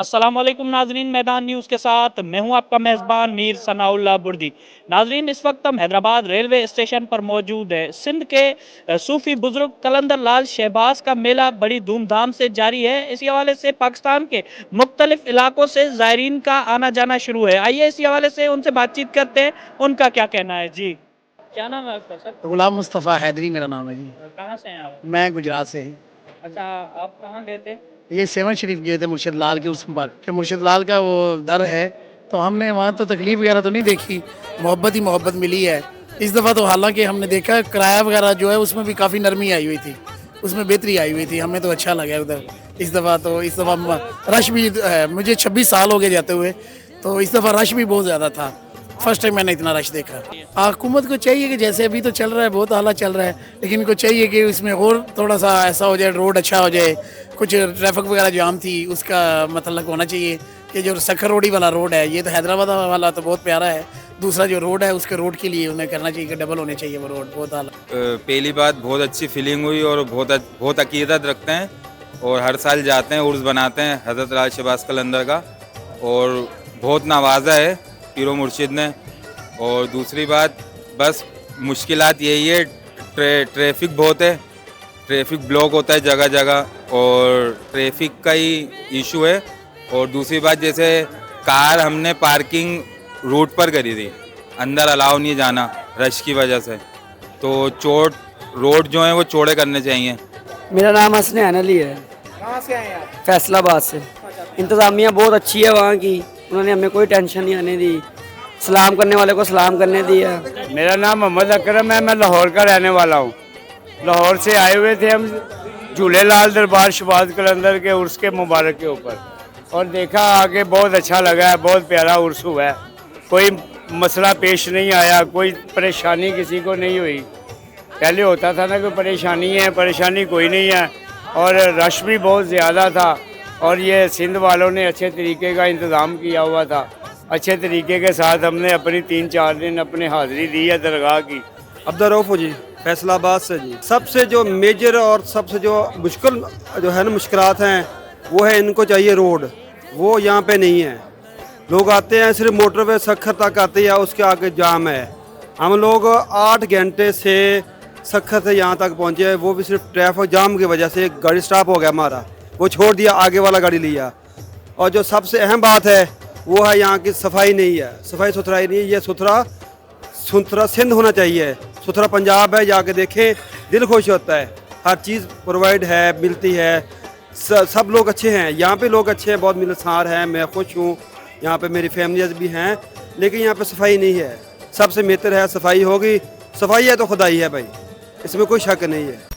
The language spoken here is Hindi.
अस्सलाम वालेकुम नाजरीन, मैदान न्यूज़ के साथ मैं हूं आपका मेज़बान मीर सनाउल्लाह बुर्दी। नाजरीन, इस वक्त हम हैदराबाद रेलवे स्टेशन पर मौजूद है। सिंध के सूफ़ी बुज़ुर्ग कलंदर लाल शहबाज का मेला बड़ी धूमधाम से जारी है। इसी हवाले से पाकिस्तान के मुख्तलिफ इलाकों से ज़ायरीन का आना जाना शुरू है। आइए इसी हवाले से उनसे बातचीत करते हैं, उनका क्या कहना है। जी, क्या नाम है आपका सर? गुलाम मुस्तफ़ा हैदरी मेरा नाम है जी। कहाँ से हैं आप? मैं गुजरात से ही। अच्छा, आप कहाँ गए थे? ये सेवन शरीफ गए थे मुर्शिद लाल के उस पर कि मुर्शिद लाल का वो दर है, तो हमने वहाँ तो तकलीफ वगैरह तो नहीं देखी, मोहब्बत ही मोहब्बत मिली है। इस दफ़ा तो हालांकि हमने देखा किराया वगैरह जो है उसमें भी काफ़ी नरमी आई हुई थी, उसमें बेहतरी आई हुई थी, हमें तो अच्छा लगा उधर। इस दफ़ा रश भी है, मुझे 26 साल हो गए जाते हुए, तो इस दफ़ा रश भी बहुत ज़्यादा था। फर्स्ट टाइम मैंने इतना रश देखा। हुकूमत को चाहिए कि जैसे अभी तो चल रहा है, बहुत आला चल रहा है, लेकिन इनको चाहिए कि इसमें और थोड़ा सा ऐसा हो जाए, रोड अच्छा हो जाए, कुछ ट्रैफिक वगैरह जाम थी उसका मतलब होना चाहिए कि जो सखर रोडी वाला रोड है, ये तो हैदराबाद वाला तो बहुत प्यारा है, दूसरा जो रोड है उसके रोड के लिए उन्हें करना चाहिए कि डबल होने चाहिए वो रोड, बहुत आला। पहली बात बहुत अच्छी फीलिंग हुई और बहुत अकीदत रखते हैं और हर साल जाते हैं, उर्स बनाते हैं हज़रत लाल शहबाज कलंदर का, और बहुत नवाजा है पीरो मुर्शिद ने। और दूसरी बात, बस मुश्किलात यही है, ट्रैफिक बहुत है, ट्रैफिक ब्लॉक होता है जगह जगह और ट्रैफिक का ही इशू है। और दूसरी बात, जैसे कार हमने पार्किंग रोड पर करी थी, अंदर अलाउ नहीं जाना रश की वजह से, तो रोड जो है वो चौड़े करने चाहिए। मेरा नाम हसन अली है। कहाँ से आए आप? फैसलाबाद से। इंतज़ामिया बहुत अच्छी है वहाँ की, उन्होंने हमें कोई टेंशन नहीं आने दी, सलाम करने वाले को सलाम करने दिया। मेरा नाम मोहम्मद अकरम है, मैं लाहौर का रहने वाला हूँ। लाहौर से आए हुए थे हम झूले लाल दरबार शहबाज कलंदर के उर्स के मुबारक के ऊपर, और देखा आगे बहुत अच्छा लगा है, बहुत प्यारा उर्स हुआ है, कोई मसला पेश नहीं आया, कोई परेशानी किसी को नहीं हुई। पहले होता था ना कि परेशानी है, परेशानी कोई नहीं है, और रश भी बहुत ज़्यादा था, और ये सिंध वालों ने अच्छे तरीके का इंतज़ाम किया हुआ था। अच्छे तरीके के साथ हमने अपनी 3-4 दिन अपनी हाज़िरी दी है दरगाह की। अब्दुर्रऊफ़ जी, फैसलाबाद से जी। सबसे जो मेजर और सबसे जो मुश्किल जो है ना मुश्किलात हैं, वो है इनको चाहिए रोड, वो यहाँ पे नहीं है। लोग आते हैं सिर्फ मोटरवे सखर तक आते हैं, उसके आगे जाम है। हम लोग 8 घंटे से सखर से यहाँ तक पहुँचे हैं, वो भी सिर्फ ट्रैफिक जाम की वजह से गाड़ी स्टॉप हो गया हमारा, वो छोड़ दिया, आगे वाला गाड़ी लिया। और जो सबसे अहम बात है वो है यहाँ की सफाई नहीं है, सफाई सुथराई नहीं है। ये सुथरा सिंध होना चाहिए, सुथरा पंजाब है, जाके देखें दिल खुश होता है। हर चीज़ प्रोवाइड है, मिलती है, सब लोग अच्छे हैं, यहाँ पे लोग अच्छे हैं, बहुत मिलनसार हैं, मैं खुश हूँ। यहाँ पे मेरी फैमिलीज भी हैं, लेकिन यहाँ पे सफाई नहीं है। सबसे बेहतर है सफाई होगी, सफाई है तो खुदाई है भाई, इसमें कोई शक नहीं है।